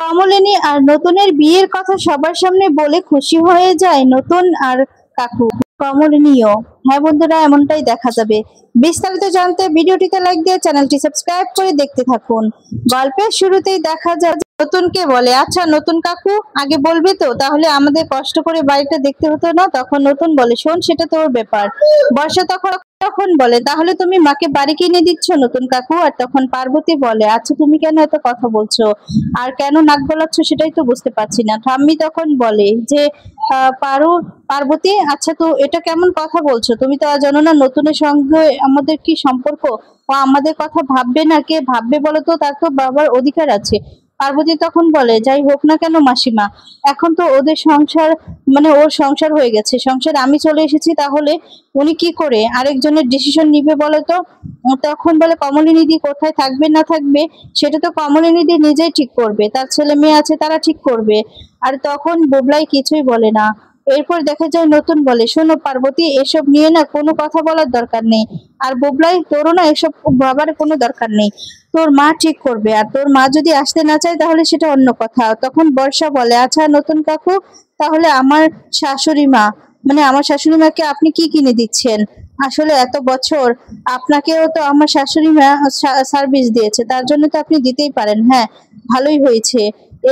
কমলিনী আর নতুনের বিয়ের কথা সবার সামনে বলে খুশি হয়ে যায় নতুন আর কাকু, কমলিনীও। হ্যাঁ বন্ধুরা, এমনটাই দেখা যাবে। বিস্তারিত জানতে ভিডিওটিতে লাইক দিয়ে চ্যানেলটি সাবস্ক্রাইব করে দেখতে থাকুন। গল্পের শুরুতেই দেখা যায় নতুনকে বলে, আচ্ছা নতুন কাকু, আগে বলবে তো, তাহলে আমাদের কষ্ট করে বাড়িটা দেখতে হতো না। তখন নতুন বলে, শোন সেটা তোর ব্যাপার। বর্ষা তখন তখন বলে, তাহলে তুমি মাকে বাড়ি কিনে দিচ্ছ নতুন কাকু? আর তখন পার্বতী বলে, আচ্ছা তুমি কেন এত কথা বলছো আর কেন নাক গলাচ্ছ সেটাই তো বুঝতে পারছি না। ঠাম্মি তখন বলে যে পার্বতী, আচ্ছা তো এটা কেমন কথা বলছো? তুমি তো জানো না নতুনের সঙ্গে আমাদের কি সম্পর্ক? ও আমাদের কথা ভাববে না, কে ভাববে বলো তো? তার তো বাবার অধিকার আছে। পার্বতী তখন বলে, যাই হোক না কেন মাসিমা, এখন তো ওদের সংসার, মানে ওর সংসার হয়ে গেছে, সংসার আমি চলে এসেছি, তাহলে উনি কি করে আরেকজনের ডিসিশন নিবে বলো তো? তখন বলে, কমলিনী দি কোথায় থাকবে না থাকবে সেটা তো কমলিনী দি নিজেই ঠিক করবে, তার ছেলে মেয়ে আছে তারা ঠিক করবে। আর তখন বুবলাই কিছুই বলে না। এরপর দেখা যায় নতুন বলে, শোনো পার্বতী, এসব নিয়ে না কোনো কথা বলার দরকার নেই। আর বুবলাই, তোরও না এসব ভাবার কোনো দরকার নেই, তোর মা ঠিক করবে। আর তোর মা যদি আসতে না চায় তাহলে সেটা অন্য কথা। তখন বর্ষা বলে, আচ্ছা নতুন কাকু, তাহলে আমার শাশুড়ি মা, মানে আমার শাশুড়ি মাকে আপনি কি কিনে দিচ্ছেন? আসলে এত বছর আপনাকেও তো আমার শাশুড়ি মা সার্ভিস দিয়েছে, তার জন্য তো আপনি দিতেই পারেন। হ্যাঁ, ভালোই হয়েছে,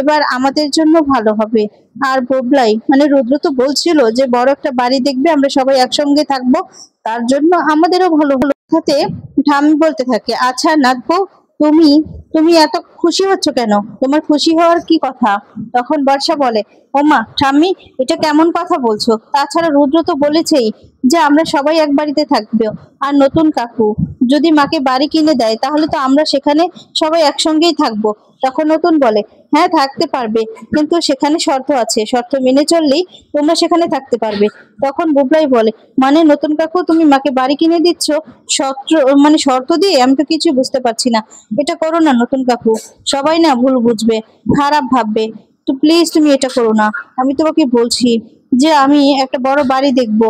এবার আমাদের জন্য ভালো হবে। আর ববলাই, মানে রুদ্র তো বলছিল যে বড় একটা বাড়ি দেখবে, আমরা সবাই একসঙ্গে থাকবো, তার জন্য আমাদেরও ভালো হলো। সাথে ঠাম্মি বলতে থাকে, আচ্ছা নাতবো, তুমি তুমি এত খুশি হচ্ছ কেন? তোমার খুশি হওয়ার কি কথা? তখন বর্ষা বলে, ওমা ঠাম্মি, এটা কেমন কথা বলছো? তাছাড়া রুদ্র তো বলেছেই যে আমরা সবাই এক বাড়িতে থাকবো। আর নতুন কাকু যদি মাকে বাড়ি কিনে দেয় তাহলে তো আমরা সেখানে সবাই একসঙ্গেই থাকবো। তখন নতুন বলে, হ্যাঁ থাকতে পারবে, কিন্তু সেখানে শর্ত আছে, শর্ত মেনে চললেই তোমরা সেখানে থাকতে পারবে। তখন বুবলাই বলে, মানে নতুন কাকু তুমি মাকে বাড়ি কিনে দিচ্ছ শর্ত, মানে শর্ত দিয়ে? আমি তো কিছু বুঝতে পারছি না। এটা করো না নতুন কাকু, সবাই না ভুল বুঝবে, খারাপ ভাববে। তো প্লিজ তুমি এটা করো না। আমি তোমাকে বলছি যে আমি একটা বড় বাড়ি দেখব,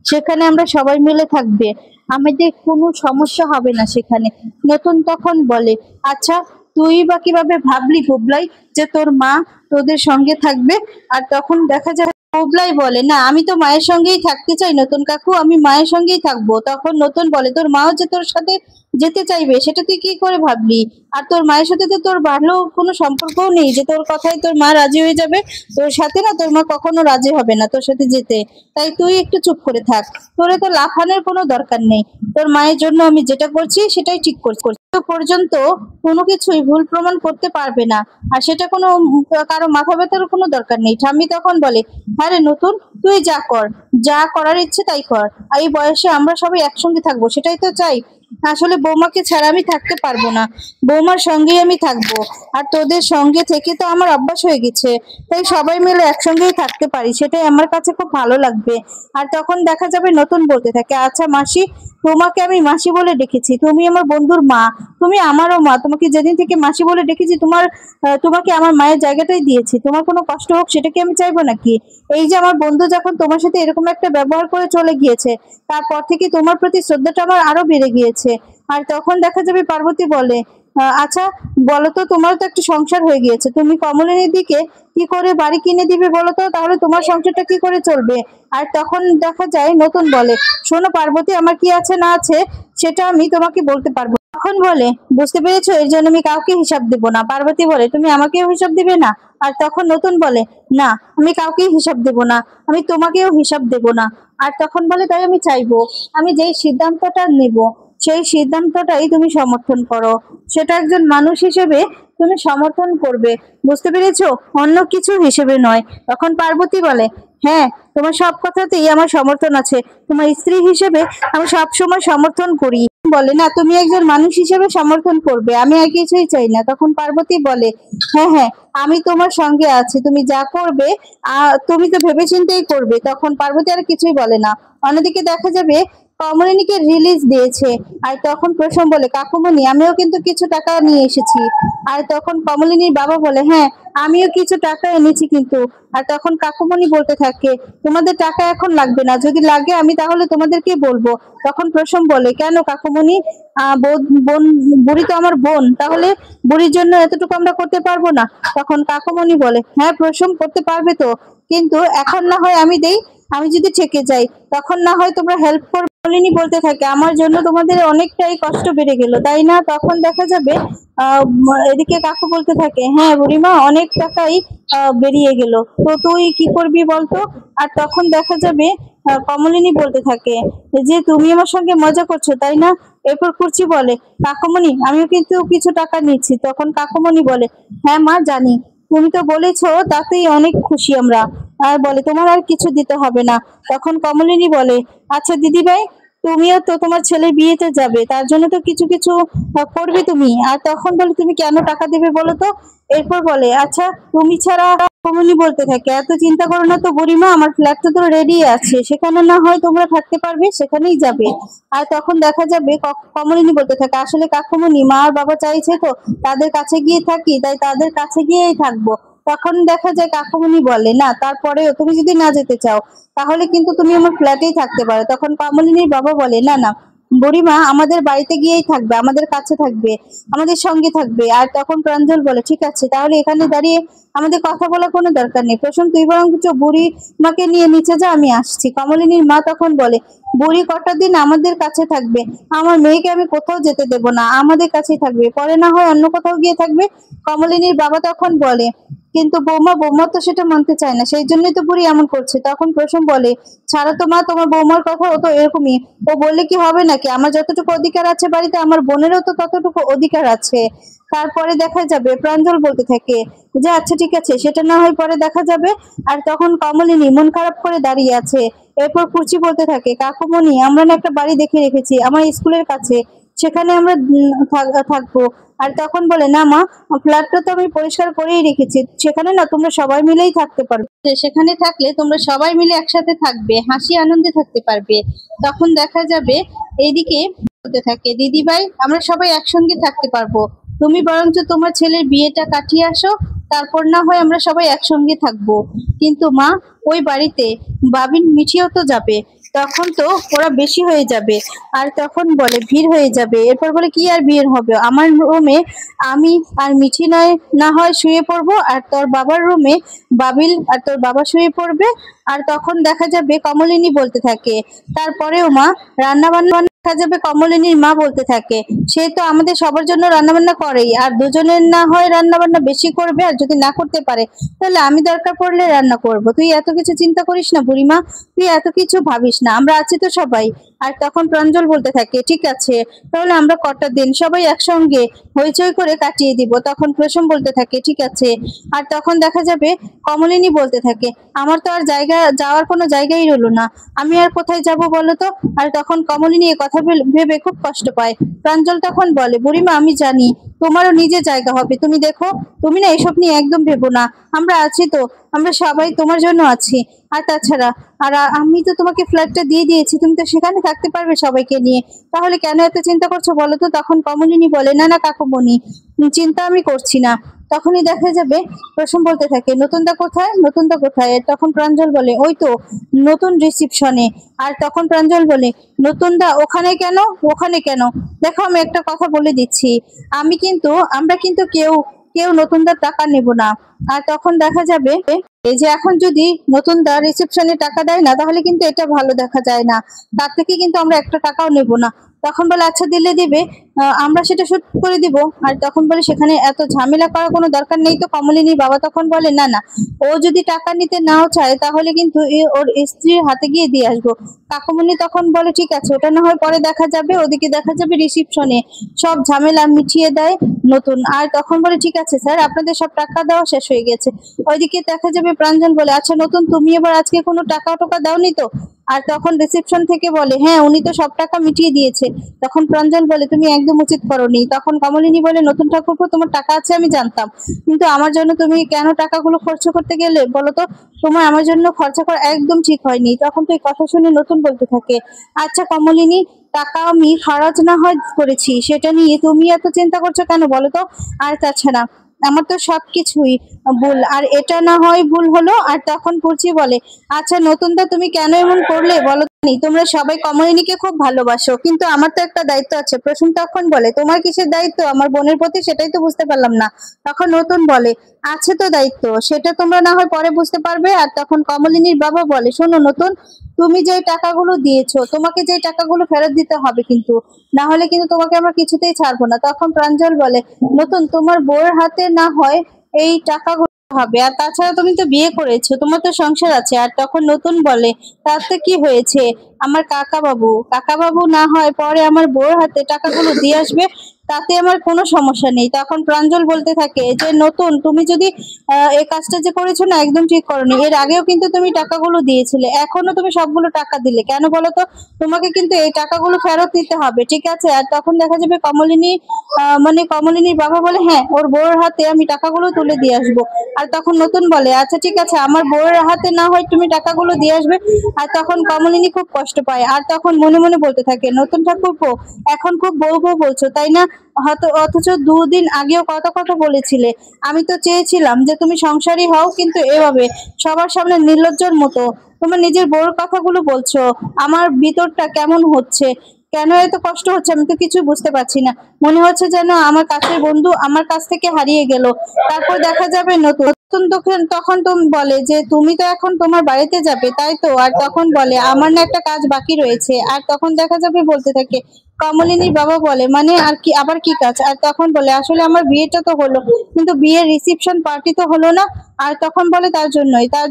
সেখানে আমরা সবাই মিলে থাকবে, আমাদের কোনো সমস্যা হবে না সেখানে। নতুন তখন বলে, আচ্ছা তুই বা কিভাবে ভাবলি বুবলাই যে তোর মা তোদের সঙ্গে থাকবে? আর তখন দেখা যায় বুবলাই বলে, না আমি তো মায়ের সঙ্গেই থাকতে চাই নতুন কাকু, আমি মায়ের সঙ্গেই থাকবো। তখন নতুন বলে, তোর মাও যে তোর সাথে যেতে চাইবে সেটা তুই কি করে ভাবলি? আর তোর মায়ের সাথে তো তোর ভালো কোনো সম্পর্কও নেই যে তোর কথায় তোর মা রাজি হয়ে যাবে। তোর সাথে না তোর মা কখনো রাজি হবে না তোর সাথে যেতে। তাই তুই একটু চুপ করে থাক, তোর তো লাফানোর কোনো দরকার নেই। তোর মায়ের জন্য আমি যেটা করছি সেটাই ঠিক করছি, তো পর্যন্ত কোনো কিছুই ভুল প্রমাণ করতে পারবে না। আর সেটা কোনো কারো মাথা ব্যথার কোনো দরকার নেই। ঠাম্মি তখন বলে, হ্যাঁ রে নতুন, তুই যা কর, যা করার ইচ্ছে তাই কর। আর এই বয়সে আমরা সবাই একসঙ্গে থাকবো সেটাই তো চাই। আসলে বৌমাকে ছাড়া আমি থাকতে পারবো না, বৌমার সঙ্গেই আমি থাকবো। আর তোদের সঙ্গে থেকে তো আমার অভ্যাস হয়ে গেছে, তাই সবাই মিলে একসঙ্গেই থাকতে পারি, সেটাই আমার কাছে খুব ভালো লাগবে। আর তখন দেখা যাবে নতুন বলতে থাকে, আচ্ছা মাসি, তোমাকে আমি মাসি বলে ডেকেছি, তুমি আমার বন্ধুর মা, তুমি আমারও মা। তোমাকে যেদিন থেকে মাসি বলে ডেকেছি তোমাকে আমার মায়ের জায়গাটাই দিয়েছি। তোমার কোনো কষ্ট হোক সেটা কি আমি চাইবো নাকি? এই যে আমার বন্ধু যখন তোমার সাথে এরকম একটা ব্যবহার করে চলে গিয়েছে, তারপর থেকে তোমার প্রতি শ্রদ্ধাটা আমার আরো বেড়ে গিয়েছে। আর তখন দেখা যাবে পার্বতী বলে, আচ্ছা বলো তো, তোমারও তো একটা সংসার হয়ে গিয়েছে, তুমি কমলিনীর দিকে কি করে বাড়ি কিনে দিবে বলো তো? তাহলে তোমার সংসারটা কি করে চলবে? আর তখন দেখা যায় নতুন বলে, শোনো পার্বতী, আমার কি আছে না আছে সেটা আমি তোমাকে বলতে পারবো। তখন বলে, বুঝতে পেরেছো, এর জন্য আমি কাউকে হিসাব দেব না। পার্বতী বলে, তুমি আমাকেও হিসাব দিবে না? আর তখন নতুন বলে, না আমি কাউকেই হিসাব দেব না, আমি তোমাকেও হিসাব দেব না। আর তখন বলে, তাই আমি চাইবো আমি যেই সিদ্ধান্তটা নেব সেই সিদ্ধান্তটাই তুমি সমর্থন করো, সেটা একজন মানুষ হিসেবে তুমি সমর্থন করবে, বুঝতে পেরেছো? অন্য কিছু হিসেবে নয়। তখন পার্বতী বলে, হ্যাঁ তোমার সব কথাতেই আমার সমর্থন আছে, তোমার স্ত্রী হিসেবে আমি সব সময় সমর্থন করি। বলে, না তুমি একজন মানুষ হিসেবে সমর্থন করবে, আমি আর কিছুই চাই না। তখন পার্বতী বলে, হ্যাঁ হ্যাঁ, আমি তোমার সঙ্গে আছি, তুমি যা করবে তুমি তো ভেবেচিন্তেই করবে। তখন পার্বতী আর কিছুই বলে না। অন্যদিকে দেখা যাবে কমলিনীকে রিলিজ দিয়েছে। আর তখন প্রসম বলে, কাকুমণি আমিও কিন্তু কিছু টাকা নিয়ে এসেছি। আর তখন কমলিনীর বাবা বলে, হ্যাঁ আমিও কিছু টাকা এনেছি কিন্তু। আর তখন কাকুমণি বলতে থাকে, তোমাদের টাকা এখন লাগবে না, যদি লাগে আমি তাহলে তোমাদেরকে বলবো। তখন প্রসম বলে, কেন কাকুমণি? বোন, বুড়ি তো আমার বোন, তাহলে বুড়ির জন্য এতটুকু আমরা করতে পারবো না? তখন কাকুমণি বলে, হ্যাঁ প্রসম করতে পারবে তো, কিন্তু এখন না হয় আমি দেই, আমি যদি থেকে যাই তখন না হয় তোমরা হেল্প করবে। কমলিনী বলতে থাকে, আমার জন্য তোমাদের অনেকটাই কষ্ট বেড়ে গেল তাই না? তখন দেখা যাবে এদিকে কাকু বলতে থাকে, হ্যাঁ বুড়িমা অনেক টাকাই বেরিয়ে গেল, তো তুই কি করবি বলতো? আর তখন দেখা যাবে কমলিনী বলতে থাকে যে, তুমি আমার সঙ্গে মজা করছো তাই না? এরপর কুর্চি বলে, কাকুমণি আমিও কিন্তু কিছু টাকা নিচ্ছি। তখন কাকুমণি বলে, হ্যাঁ মা জানি, তুমি তো বলেছো, তাতেই অনেক খুশি আমরা। আর বলে, তোমার আর কিছু দিতে হবে না। তখন কমলিনী বলে, আচ্ছা দিদি ভাই, তুমিও তো তোমার ছেলের বিয়েতে যাবে, তার জন্য তো কিছু কিছু করবে তুমি। আর তখন বলে, তুমি কেন টাকা দেবে বলো তো? এরপর বলে, আচ্ছা তুমি ছাড়া। কমলিনী বলতে থাকে, এত চিন্তা করো না তো বুড়িমা, আমার ফ্ল্যাটটা তো রেডি আছে, সেখানে না হয় তোমরা থাকতে পারবে, সেখানেই যাবে। আর তখন দেখা যাবে কমলিনী বলতে থাকে, আসলে কাকুমণি মা আর বাবা চাইছে তো তাদের কাছে গিয়ে থাকি, তাই তাদের কাছে গিয়েই থাকবো। তখন দেখা যায় কাকুমণি বলে, না তারপরেও তুমি যদি না যেতে চাও তাহলে কিন্তু তুমি আমার ফ্ল্যাটেই থাকতে পারো। তখন কমলিনীর বাবা বলে, না না বুড়িমা আমাদের বাড়িতে গিয়েই থাকবে, আমাদের কাছে থাকবে, আমাদের সঙ্গে থাকবে। আর তখন প্রাঞ্জল বলে, ঠিক আছে তাহলে এখানে দাঁড়িয়ে আমাদের কথা বলার কোনো দরকার নেই, প্রসন্ন তুই বরং বুড়ি মাকে নিয়ে নিচে যা, আমি আসছি। কমলিনীর মা তখন বলে, বুড়ি কটা দিন আমাদের কাছে থাকবে, আমার মেয়েকে আমি কোথাও যেতে দেব না, আমাদের কাছেই থাকবে, পরে না হয় অন্য কোথাও গিয়ে থাকবে। কমলিনীর বাবা তখন বলে, কিন্তু বৌমা তো সেটা মানতে চায় না, সেই জন্যই তো বুড়ি এমন করছে। তখন প্রসম বলে, ছাড়ো তো মা তোমার বৌমার কথা, ও তো এরকমই, ও বললে কি হবে নাকি? আমার যতটুকু অধিকার আছে বাড়িতে, আমার বোনেরও তো ততটুকু অধিকার আছে। তারপরে দেখা যাবে প্রাঞ্জল বলতে থাকে যে, আচ্ছা ঠিক আছে, সেটা না হয় পরে দেখা যাবে। আর তখন কমলিনী মন খারাপ করে দাঁড়িয়ে আছে। এরপর কুচি বলতে থাকে, কাকুমণি আমরা না একটা বাড়ি দেখে রেখেছি আমার স্কুলের কাছে, সেখানে আমরা থাকবো। আর তখন বলে, না মা, ফ্ল্যাটটা তো আমি পরিষ্কার করেই রেখেছি, সেখানে না তোমরা সবাই মিলেই থাকতে পারবে, সেখানে থাকলে তোমরা সবাই মিলে একসাথে থাকবে, হাসি আনন্দে থাকতে পারবে। তখন দেখা যাবে এইদিকে বলতে থাকে, দিদি ভাই আমরা সবাই একসঙ্গে থাকতে পারবো, তুমি বরঞ্চ তোমার ছেলের বিয়েটা কাটিয়ে আসো, তারপর না হয় আমরা সবাই একসঙ্গে থাকবো। কিন্তু মা, ওই বাড়িতে বাবিন মিঠিও তো যাবে, তখন তো ওরা বেশি হয়ে যাবে। আর তখন বলে, ভিড় হয়ে যাবে। এরপর বলে, কি আর ভিড় হবে, আমার রুমে আমি আর মিঠি নয় না হয় শুয়ে পড়বো, আর তোর বাবার রুমে বাবিল আর তোর বাবা শুয়ে পড়বে। আর তখন দেখা যাবে কমলিনী বলতে থাকে, তারপরেও মা রান্না বান্না দেখা যাবে কমলিনীর মা বলতে থাকে, সে তো আমাদের সবার জন্য রান্না বান্না করেই, আর দুজনের না হয় রান্না বান্না বেশি করবে, আর যদি না করতে পারে তাহলে আমি দরকার পড়লে রান্না করব, তুই এত কিছু চিন্তা করিস না বুড়িমা, তুই এত কিছু ভাবিস না, আমরা আছি তো সবাই। আর তখন প্রাঞ্জল বলতে থাকে, ঠিক আছে তাহলে আমরা কটা দিন সবাই একসঙ্গে হইচই করে কাটিয়ে দিব। তখন প্রসম বলতে থাকে, ঠিক আছে। আর তখন দেখা যাবে কমলিনী বলতে থাকে, আমার তো আর যাওয়ার কোনো জায়গাই রইলো না, আমি আর কোথায় যাব বলো তো? আর তখন কমলিনী এ কথা ভেবে খুব কষ্ট পায়। প্রাঞ্জল তখন বলে, বুড়িমা আমি জানি তোমারও নিজের জায়গা হবে, তুমি দেখো, তুমি না এসব নিয়ে একদম ভেবো না, আমরা আছি তো, আমরা সবাই তোমার জন্য আছি। আর তাছাড়া আমি তো তোমাকে ফ্ল্যাটটা দিয়ে দিয়েছি, তুমি তো সেখানে থাকতে পারবে সবাইকে নিয়ে, তাহলে কেন এত চিন্তা করছো বলো তো? তখন কমলিনী বলে, না না কাকুমণি, চিন্তা আমি করছি না। তখনই দেখা যাবে প্রসম বলতে থাকে, নতুনদা কোথায়, নতুনদা কোথায়? তখন প্রাঞ্জল বলে, ওই তো নতুন রিসিপশনে। আর তখন প্রাঞ্জল বলে, নতুনদা ওখানে কেন? ওখানে কেন? দেখো আমি একটা কথা বলে দিচ্ছি, আমরা কিন্তু কেউ কেউ নতুনদার টাকা নেব না। আর তখন দেখা যাবে এই যে এখন যদি নতুনদা রিসেপশনে টাকা দেয় না, তাহলে কিন্তু এটা ভালো দেখা যায় না, তার থেকে কিন্তু আমরা একটা টাকাও নেব না। তখন বলে, আচ্ছা দিলে দিবে, আমরা সেটা শুট করে দিব। আর তখন বলে, সেখানে এত ঝামেলা করার কোনো দরকার নেই তো। কমলিনীর বাবা তখন বলে, না না, ও যদি টাকা নিতে নাও চায় তাহলে কিন্তু ওর স্ত্রীর হাতে গিয়ে দিয়ে আসবো। কাকুমণি তখন বলে, ঠিক আছে ওটা না হয় পরে দেখা যাবে। ওদিকে দেখা যাবে রিসিপশনে সব ঝামেলা মিটিয়ে দেয় নতুন। আর তখন বলে, ঠিক আছে স্যার, আপনাদের সব টাকা দেওয়া শেষ হয়ে গেছে। ওইদিকে দেখা যাবে প্রাঞ্জল বলে, আচ্ছা নতুন, তুমি এবার আজকে কোনো টাকা টাকা দাওনি তো? আর তখন রিসেপশন থেকে বলে হ্যাঁ উনি তো সব টাকা মিটিয়ে দিয়েছে। তখন প্রাঞ্জল বলে তুমি একদম উচিত করোনি। তখন কমলিনী বলে নতুন ঠাকুরপো তোমার টাকা আছে আমি জানতাম, কিন্তু আমার জন্য তুমি কেন টাকাগুলো খরচ করতে গেলে বলো তো? তোমার আমার জন্য খরচা করা একদম ঠিক হয়নি। তখন তো এই কথা শুনে নতুন বলতে থাকে আচ্ছা কমলিনী, টাকা আমি খরচ না হয় করেছি, সেটা নিয়ে তুমি এত চিন্তা করছো কেন বলো তো? আর তাছাড়া আমার তো সবকিছুই ভুল, আর এটা না হয় ভুল হলো। আর তখন পুচি বলে আচ্ছা নতুনদা তুমি কেন এমন করলে বলো তো? তোমরা সবাই কমলিনীকে খুব ভালোবাসো, কিন্তু আমার তো একটা দায়িত্ব আছে। প্রসূন তখন বলে তোমার কিসের দায়িত্ব আমার বোনের প্রতি, সেটাই তো বুঝতে পারলাম না। তখন নতুন বলে আছে তো দায়িত্ব, সেটা তোমরা না হয় পরে বুঝতে পারবে। আর তখন কমলিনীর বাবা বলে শোনো নতুন, তুমি যে টাকাগুলো দিয়েছো তোমাকে যে টাকাগুলো ফেরত দিতে হবে কিন্তু, না হলে কিন্তু তোমাকে আমরা কিছুতেই ছাড়বো না। তখন প্রাঞ্জল বলে নতুন তোমার বউয়ের হাতে না হয় এই টাকাগুলো হবে, আর তাছাড়া তুমি তো বিয়ে করেছো, তোমার তো সংসার আছে। আর তখন নতুন বলে তাতে কি হয়েছে, আমার কাকা বাবু না হয় পরে আমার বউয়ের হাতে টাকাগুলো দিয়ে আসবে, তাতে আমার কোনো সমস্যা নেই। তখন প্রাঞ্জল বলতে থাকে যে নতুন তুমি যদি এই কাজটা যে করেছো না একদম ঠিক করোনি। এর আগেও কিন্তু তুমি টাকাগুলো দিয়েছিলে, এখনো তুমি সবগুলো টাকা দিলে কেন বলো তো? তোমাকে কিন্তু এই টাকাগুলো ফেরত দিতে হবে, ঠিক আছে? আর তখন দেখা যাবে কমলিনী মানে কমলিনীর বাবা বলে হ্যাঁ ওর বউয়ের হাতে আমি টাকাগুলো তুলে দিয়ে আসবো। আর তখন নতুন বলে আচ্ছা ঠিক আছে আমার বউয়ের হাতে না হয় তুমি টাকাগুলো দিয়ে আসবে। আর তখন কমলিনী খুব কষ্ট পায়, আর তখন মনে মনে বলতে থাকে নতুন ঠাকুরপো এখন খুব বউ বউ বলছো তাই না? অথচ দুদিন আগেও কত কথা বলেছিলে। আমি তো চেয়েছিলাম যে তুমি সংসারী হও, কিন্তু এভাবে সবার সামনে নির্লজ্জর মতো তোমার নিজের বউর কথাগুলো বলছো। আমার ভিতরটা কেমন হচ্ছে, কেন এত কষ্ট হচ্ছে আমি তো কিছু বুঝতে পারছি না। মনে হচ্ছে যেন আমার কাছের বন্ধু আমার কাছ থেকে হারিয়ে গেল। তারপর দেখা যাবে নতুন নতুন তখন তুমি বলে যে তুমি তো এখন তোমার বাড়িতে যাবে তাই তো? আর তখন বলে আমার না একটা কাজ বাকি রয়েছে। আর তখন দেখা যাবে বলতে থাকে কমলিনীর বাবা বলে মানে আর কি, আবার কি কাজ? আর তখন বলে আসলে আমার বিয়েটা তো হলো, কিন্তু বিয়ের রিসেপশন পার্টি তো হলো না। আর তখন বলে তার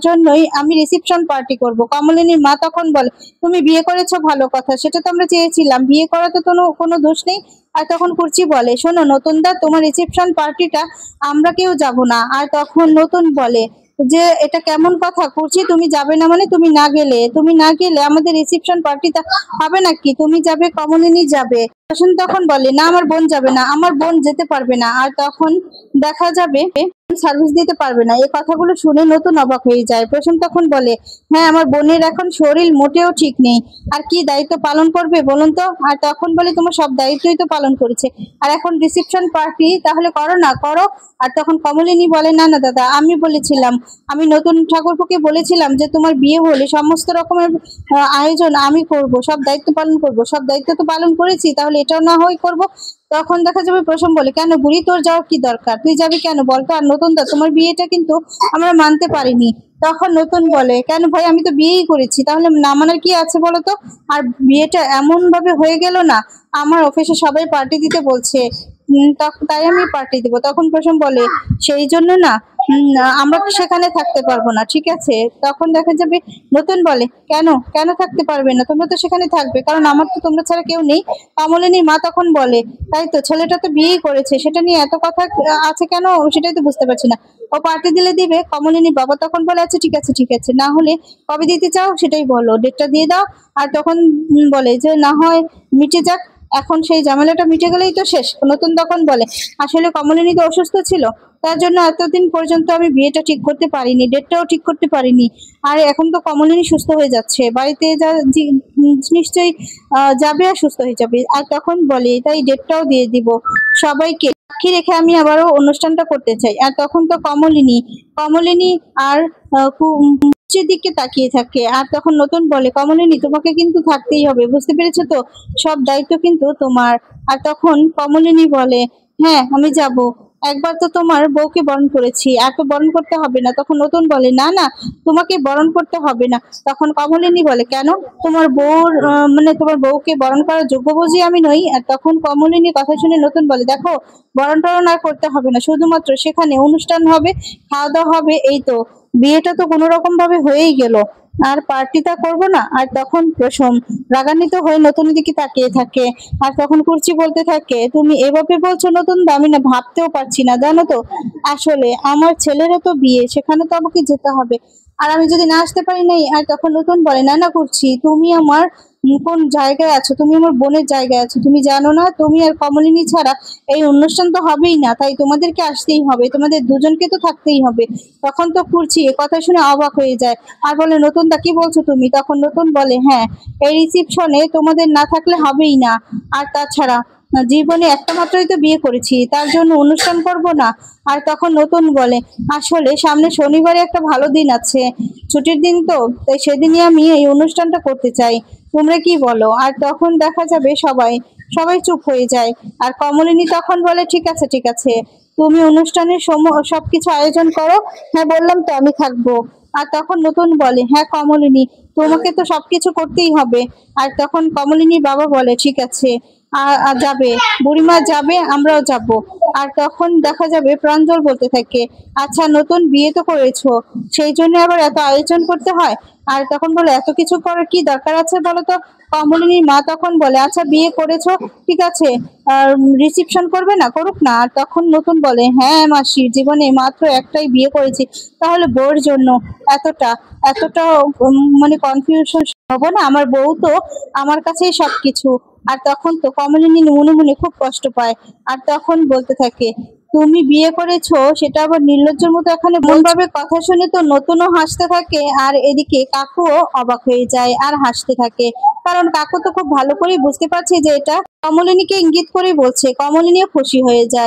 জন্যই আমি রিসেপশন পার্টি করব। কমলিনীর মা তখন বলে তুমি বিয়ে করেছো ভালো কথা, সেটা তো আমরা চেয়েছিলাম, বিয়ে করা তো কোনো দোষ নেই। আর তখন কুর্চি বলে শোনো নতুনদা তোমার রিসেপশন পার্টিটা আমরা কেউ যাব না। আর তখন নতুন বলে যে এটা কেমন কথা কুর্চি, তুমি যাবে না মানে? তুমি না গেলে আমাদের রিসেপশন পার্টিটা হবে নাকি? তুমি যাবে, কমলিনী যাবে। প্রসূন তখন বলে না আমার বোন যাবে না, আমার বোন যেতে পারবে না। আর তখন দেখা যাবে সার্ভিস দিতে পারবে না। এই কথাগুলো শুনে নতুন অবাক হয়ে যায়। প্রসূন তখন বলে হ্যাঁ আমার বোনের এখন শরীর মোটেও ঠিক নেই, আর কি দায়িত্ব পালন করবে বলুন তো? আর তখন বলে তোমার সব দায়িত্বই তো পালন করেছে, আর এখন রিসেপশন পার্টি তাহলে করো না করো। আর তখন কমলিনী বলে না না দাদা, আমি বলেছিলাম, আমি নতুন ঠাকুরপোকে বলেছিলাম যে তোমার বিয়ে হলে সমস্ত রকমের আয়োজন আমি করব, সব দায়িত্ব পালন করব, সব দায়িত্ব তো পালন করেছি, তাহলে এটাও না হয় করব। তখন দেখা যাবে প্রসম বলে কেন বুড়ি তোর যাওয়ার কি দরকার, তুই যাবি কেন বলতো? আর নতুন দা তোমার বিয়েটা কিন্তু আমরা মানতে পারিনি। তখন নতুন বলে কেন ভাই, আমি তো বিয়েই করেছি, তাহলে না মানার কি আছে বলো তো? আর বিয়েটা এমন ভাবে হয়ে গেল না, আমার অফিসে সবাই পার্টি দিতে বলছে, তাই আমি পার্টি দিব। তখন প্রসম বলে সেই জন্য না আমরা সেখানে থাকতে পারবো না, ঠিক আছে? তখন দেখা যাবে নতুন বলে কেন কেন থাকতে পারবে না, তোমরা তো সেখানে থাকবে, কারণ আমার তো তোমরা ছাড়া কেউ নেই। কমলিনীর মা তখন বলে তাই তো, ছেলেটা তো বিয়েই করেছে, সেটা নিয়ে এত কথা আছে কেন সেটাই তো বুঝতে পারছি না। ও পার্টি দিলে দিবে। কমলিনীর বাবা তখন বলে আচ্ছা ঠিক আছে, না হলে কবে দিতে চাও সেটাই বলো, ডেটটা দিয়ে দাও। আর তখন বলে যে না হয় মিটে যাক, এখন সেই ঝামেলাটা মিটে গেলেই তো শেষ। নতুন তখন বলে আসলে কমলিনী তো অসুস্থ ছিল, তার জন্য এতদিন পর্যন্ত আমি বিয়েটা ঠিক করতে পারিনি, ডেটটাও ঠিক করতে পারিনি। আর এখন তো কমলিনী সুস্থ হয়ে যাচ্ছে, বাড়িতে নিশ্চয়ই যাবে আর সুস্থ হয়ে যাবে। আর তখন বলে তাই ডেটটাও দিয়ে দিব সবাইকে সাক্ষী রেখে আমি আবারও অনুষ্ঠানটা করতে চাই। আর তখন তো কমলিনী আর কুচির দিকে তাকিয়ে থাকে। আর তখন নতুন বলে কমলিনী তোমাকে কিন্তু থাকতেই হবে, বুঝতে পেরেছো তো? সব দায়িত্ব কিন্তু তোমার। আর তখন কমলিনী বলে হ্যাঁ আমি যাব, একবার তো তোমার বউকে বরণ করেছি, আর তো বরণ করতে হবে না। তখন নতুন বলে না না তোমাকে বরণ করতে হবে না। তখন কমলিনী বলে কেন, তোমার বউর মানে তোমার বউকে বরণ করার যোগ্য বুঝি আমি নই? আর তখন কমলিনী কথা শুনে নতুন বলে দেখো বরণ টরণ আর করতে হবে না, শুধুমাত্র সেখানে অনুষ্ঠান হবে, খাওয়া দাওয়া হবে, এই তো। বিয়েটা তো কোনো রকম ভাবে হয়েই গেল, আর পার্টিটা করবো না? আর তখন প্রসম রাগান্বিত হয়ে নতুনের দিকে তাকিয়ে থাকে। আর তখন কুর্চি বলতে থাকে তুমি এভাবে বলছো নতুন দা, আমি না ভাবতেও পারছি না জানো তো। আসলে আমার ছেলেরও তো বিয়ে, সেখানে তো আমাকে যেতে হবে, আর আমি যদি না আসতে পারি নাই, আর তখন নতুন বলে না না করছি, তুমি আমার কোন জায়গায় আছো, তুমি আমার বোনের জায়গায় আছো, তুমি জানো না তুমি আর কমলিনী ছাড়া এই অনুষ্ঠান তো হবেই না, তাই তোমাদেরকে আসতেই হবে, তোমাদের দুজনকে তো থাকতেই হবে। তখন তো কুর্চি এ কথা শুনে অবাক হয়ে যায় আর বলে নতুন দা কি বলছো তুমি? তখন নতুন বলে হ্যাঁ, এই রিসিপশনে তোমাদের না থাকলে হবেই না। আর তাছাড়া জীবনে একটা মাত্রই তো বিয়ে করেছি, তার জন্য অনুষ্ঠান করব না? আর তখন নতুন বলে আসলে সামনে শনিবারে একটা ভালো দিন আছে, ছুটির দিন তো, তাই সেদিনই আমি এই অনুষ্ঠানটা করতে চাই, তোমরা কি বলো? আর তখন দেখা যাবে সবাই সবাই চুপ হয়ে যায়। আর কমলিনী তখন বলে ঠিক আছে ঠিক আছে, তুমি অনুষ্ঠানের সবকিছু আয়োজন করো, হ্যাঁ বললাম তো আমি থাকবো। আর তখন নতুন বলে হ্যাঁ কমলিনী, তোমাকে তো সবকিছু করতেই হবে। আর তখন কমলিনীর বাবা বলে ঠিক আছে, আর যাবে, বুড়িমা যাবে, আমরাও যাব। আর তখন দেখা যাবে প্রাঞ্জল বলতে থাকে আচ্ছা নতুন বিয়ে তো করেছো, সেই জন্য আবার এত আয়োজন করতে হয়? আর তখন বলে এত কিছু করার কি দরকার আছে বলো তো? কমলিনীর মা তখন বলে আচ্ছা বিয়ে করেছো ঠিক আছে, আর রিসিপশন করবে না, করুক না। আর তখন নতুন বলে হ্যাঁ মাসি, জীবনে মাত্র একটাই বিয়ে করেছি, তাহলে বউর জন্য এতটা এতটা মানে কনফিউশন হবো না? আমার বউ তো আমার কাছেই সবকিছু। আর তখন তো কমলিনী মনে মনে খুব কষ্ট পায়। আর তখন বলতে থাকে তুমি বিয়ে করেছো সেটা আবার নির্লজ্জের মতো এখানে এমন ভাবে কথা শুনে তো নতুনও হাসতে থাকে, আর এদিকে কাকুও অবাক হয়ে যায় আর হাসতে থাকে, কারণ কাকু তো খুব ভালো করেই বুঝতে পারছে যে এটা কমলিনীকে ইঙ্গিত করে বলছে। কমলিনীও খুশি হয়ে যায়।